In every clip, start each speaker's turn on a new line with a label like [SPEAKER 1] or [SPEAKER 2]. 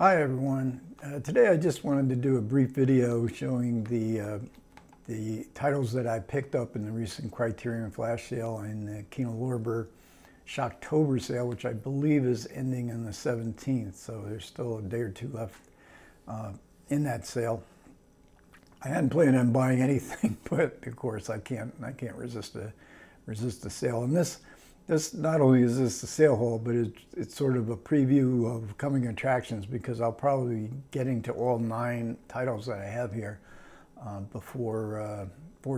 [SPEAKER 1] Hi everyone. Today I just wanted to do a brief video showing the titles that I picked up in the recent Criterion flash sale and the Kino Shocktober sale, which I believe is ending on the 17th. So there's still a day or two left in that sale. I hadn't planned on buying anything, but of course I can't resist the sale. And this not only is this a sale haul, but it's sort of a preview of coming attractions, because I'll probably be getting to all 9 titles that I have here before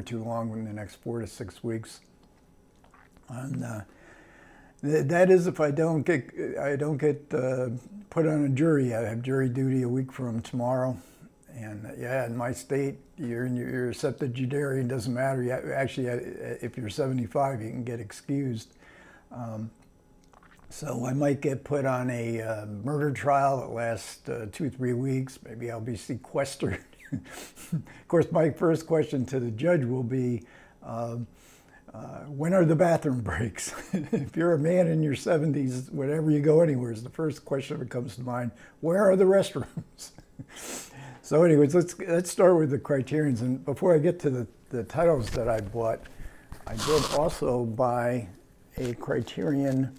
[SPEAKER 1] too long, in the next 4 to 6 weeks. And that is if I don't get put on a jury. I have jury duty a week from tomorrow. And yeah, in my state, you're a septuagenarian, doesn't matter. Actually, if you're 75, you can get excused. So I might get put on a murder trial that lasts 2 or 3 weeks. Maybe I'll be sequestered. Of course, my first question to the judge will be, when are the bathroom breaks? If you're a man in your 70s, whenever you go anywhere, the first question that comes to mind, where are the restrooms? So anyways, let's start with the Criterions. And before I get to the titles that I bought, I did also buy a Criterion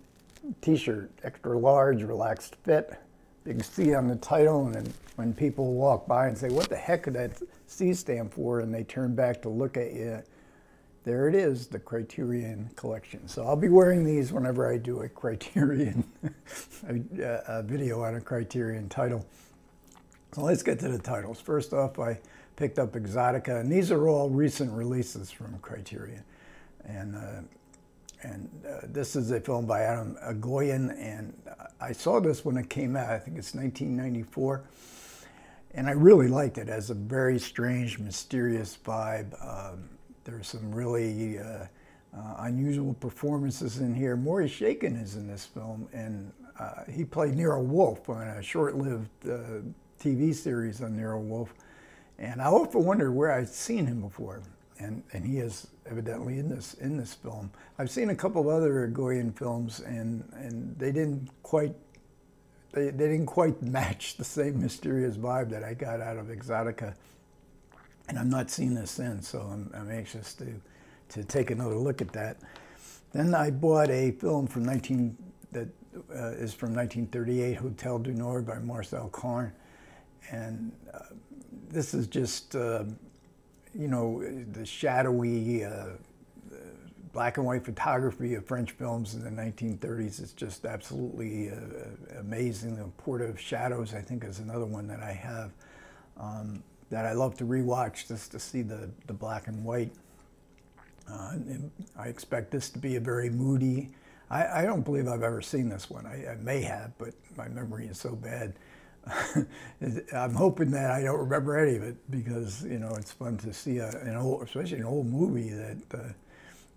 [SPEAKER 1] t-shirt, extra large, relaxed fit, big C on the title. And then when people walk by and say, what the heck could that C stand for? And they turn back to look at you, there it is, the Criterion collection. So I'll be wearing these whenever I do a Criterion a video on a Criterion title. So let's get to the titles. First off, I picked up Exotica, and these are all recent releases from Criterion. And this is a film by Adam Agoyan, and I saw this when it came out. I think it's 1994, and I really liked it. It has a very strange, mysterious vibe. There's some really unusual performances in here. Maury Chaykin is in this film, and he played Nero Wolfe on a short-lived TV series on Nero Wolfe, and I often wonder where I'd seen him before. And he is evidently in this film. I've seen a couple of other Agoyan films, and they didn't quite match the same mysterious vibe that I got out of Exotica. And I've not seen this since, so I'm anxious to take another look at that. Then I bought a film from 1938, Hotel du Nord by Marcel Carne, and this is just you know, the shadowy black and white photography of French films in the 1930s is just absolutely amazing. The Port of Shadows, I think, is another one that I have that I love to rewatch just to see the black and white. And I expect this to be a very moody. I don't believe I've ever seen this one. I may have, but my memory is so bad. I'm hoping that I don't remember any of it, because you know, it's fun to see especially an old movie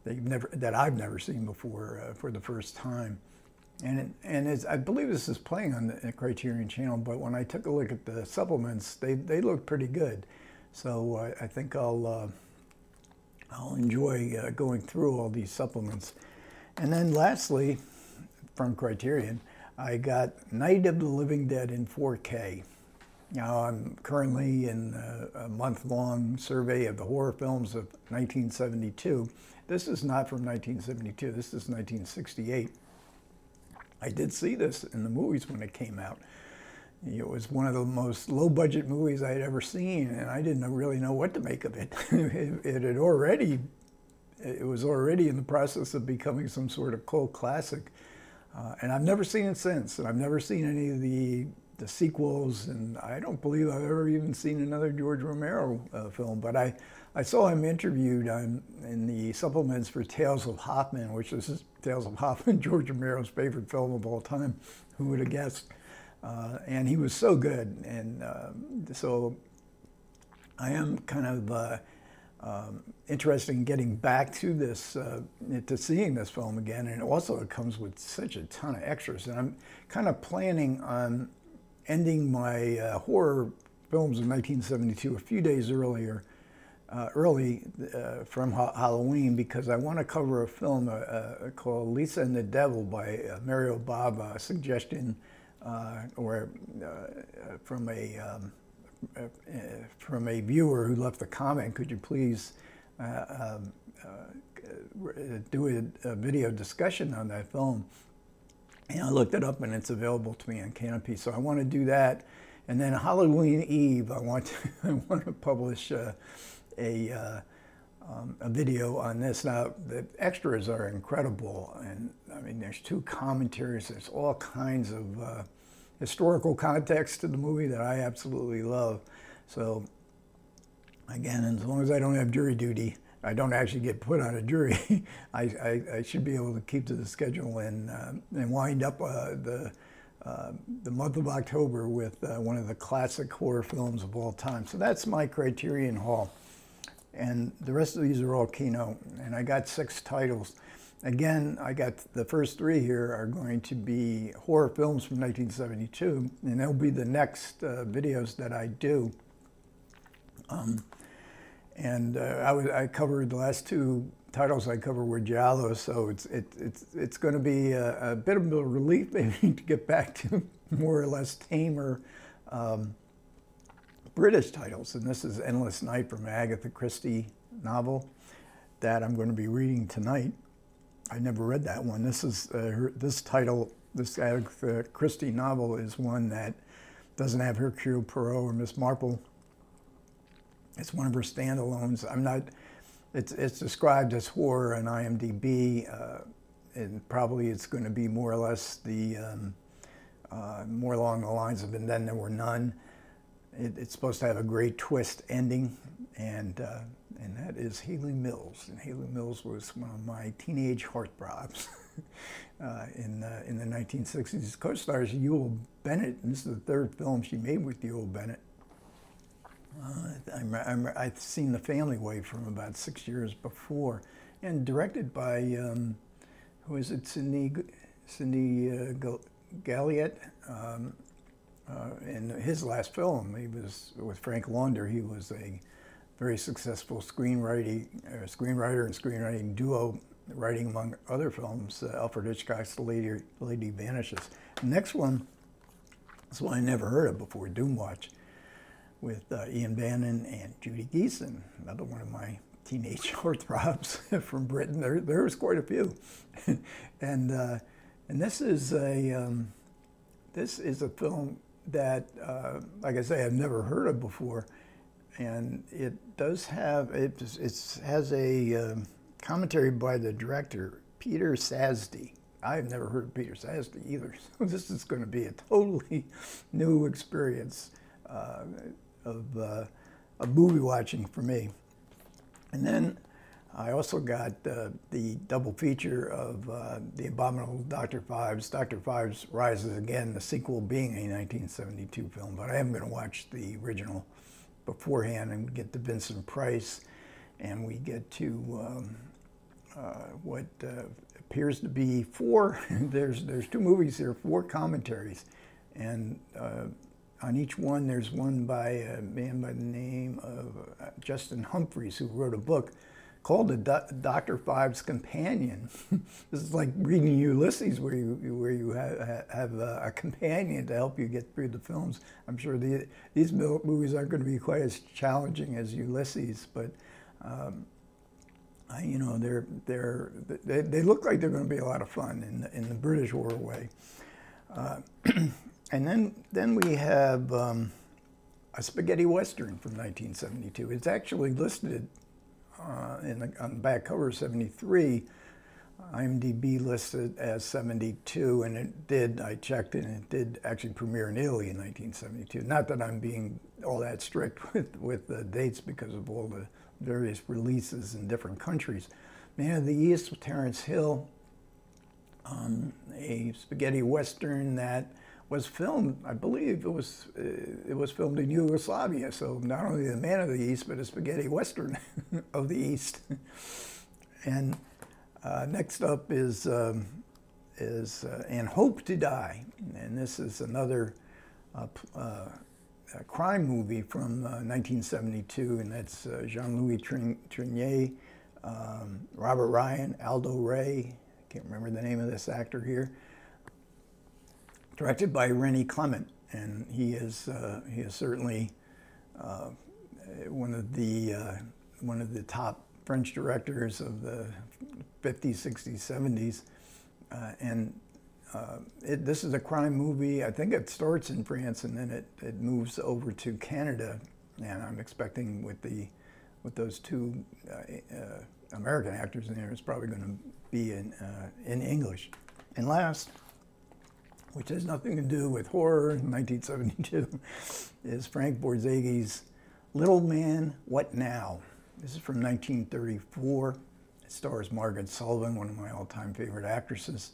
[SPEAKER 1] that I've never seen before for the first time. And I believe this is playing on the Criterion channel, but when I took a look at the supplements, they look pretty good. So I think I'll enjoy going through all these supplements. And then lastly, from Criterion, I got Night of the Living Dead in 4K. Now, I'm currently in a month-long survey of the horror films of 1972. This is not from 1972, this is 1968. I did see this in the movies when it came out. It was one of the most low-budget movies I had ever seen, and I didn't really know what to make of it. It was already in the process of becoming some sort of cult classic. And I've never seen it since, and I've never seen any of the sequels, and I don't believe I've ever even seen another George Romero film. But I saw him interviewed in the supplements for Tales of Hoffman, which is Tales of Hoffman, George Romero's favorite film of all time. Who would have guessed? And he was so good, and so I am kind of interested in getting back to this, to seeing this film again. And also it comes with such a ton of extras. And I'm kind of planning on ending my horror films of 1972 a few days early from Halloween, because I want to cover a film called Lisa and the Devil by Mario Bava, a suggestion or from a viewer who left a comment, could you please do a video discussion on that film? And I looked it up, and it's available to me on Canopy. So I want to do that, and then Halloween Eve, I want to publish a video on this. Now the extras are incredible, and I mean there's 2 commentaries. There's all kinds of historical context to the movie that I absolutely love. So again, as long as I don't have jury duty, I don't actually get put on a jury, I should be able to keep to the schedule and wind up the month of October with one of the classic horror films of all time. So that's my Criterion haul. And the rest of these are all Kino, and I got 6 titles. Again, I got the first 3 here are going to be horror films from 1972, and they'll be the next videos that I do. I covered the last 2 titles I covered were giallo, so it's going to be a bit of a relief maybe to get back to more or less tamer British titles. And this is Endless Night from an Agatha Christie novel that I'm going to be reading tonight. I never read that one. This is this title, this Agatha Christie novel, is one that doesn't have Hercule Poirot or Miss Marple. It's one of her standalones. It's described as horror on IMDb, and probably it's going to be more or less more along the lines of "And Then There Were None." It's supposed to have a great twist ending, and that is Haley Mills. And Haley Mills was one of my teenage heartthrobs in the 1960s. Co-stars Yul Bennett, and this is the 3rd film she made with Yul Bennett. I've seen The Family Way from about 6 years before, and directed by who is it? Cindy Galliette. In his last film, he was with Frank Launder. He was a very successful screenwriter and screenwriting duo, writing among other films, Alfred Hitchcock's The Lady Vanishes. The next one is one I never heard of before, Doomwatch, with Ian Bannon and Judy Geeson, another one of my teenage heartthrobs from Britain. There's quite a few, and this is a film that, like I say, I've never heard of before, and it does have it has a commentary by the director Peter Sasdy. I've never heard of Peter Sasdy either, so this is going to be a totally new experience of movie watching for me. And then I also got the double feature of The Abominable Dr. Phibes, Dr. Phibes Rises Again, the sequel being a 1972 film, but I am going to watch the original beforehand and get to Vincent Price, and we get to what appears to be 4, there's 2 movies here, 4 commentaries, and on each one there's one by a man by the name of Justin Humphreys, who wrote a book called the Dr. Phibes Companion. This is like reading Ulysses, where you have a companion to help you get through the films. I'm sure these movies aren't going to be quite as challenging as Ulysses, but you know, they look like they're going to be a lot of fun in the British horror way. And then we have a spaghetti western from 1972. It's actually listed on the back cover 73. IMDb listed as 72, and it did, I checked, and it did actually premiere in Italy in 1972. Not that I'm being all that strict with the dates because of all the various releases in different countries. Man of the East with Terence Hill, a spaghetti western that was filmed, I believe it was filmed in Yugoslavia, so not only the Man of the East, but a spaghetti western of the East. And next up is And Hope to Die, and this is another crime movie from 1972, and that's Jean-Louis Trinier, Robert Ryan, Aldo Ray, I can't remember the name of this actor here. directed by Rennie Clement, and he is certainly one of the top French directors of the 50s, 60s, 70s, this is a crime movie. I think it starts in France and then it moves over to Canada, and I'm expecting with those two American actors in there, it's probably going to be in English. And last, which has nothing to do with horror in 1972, is Frank Borzegh's Little Man, What Now? This is from 1934. It stars Margaret Sullivan, one of my all-time favorite actresses.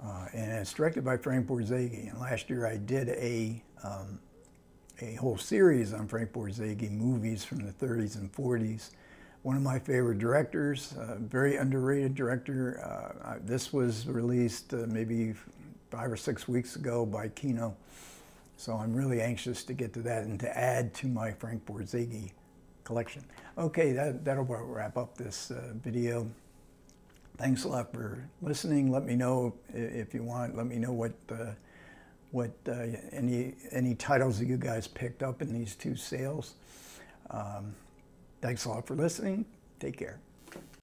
[SPEAKER 1] And it's directed by Frank Borzeghi. And last year I did a whole series on Frank Borzeghi movies from the 30s and 40s. One of my favorite directors, very underrated director. This was released maybe 5 or 6 weeks ago by Kino. So I'm really anxious to get to that and to add to my Frank Borzeghi collection. Okay, that'll wrap up this video. Thanks a lot for listening. Let me know if you want. Let me know what any titles that you guys picked up in these two sales. Thanks a lot for listening. Take care.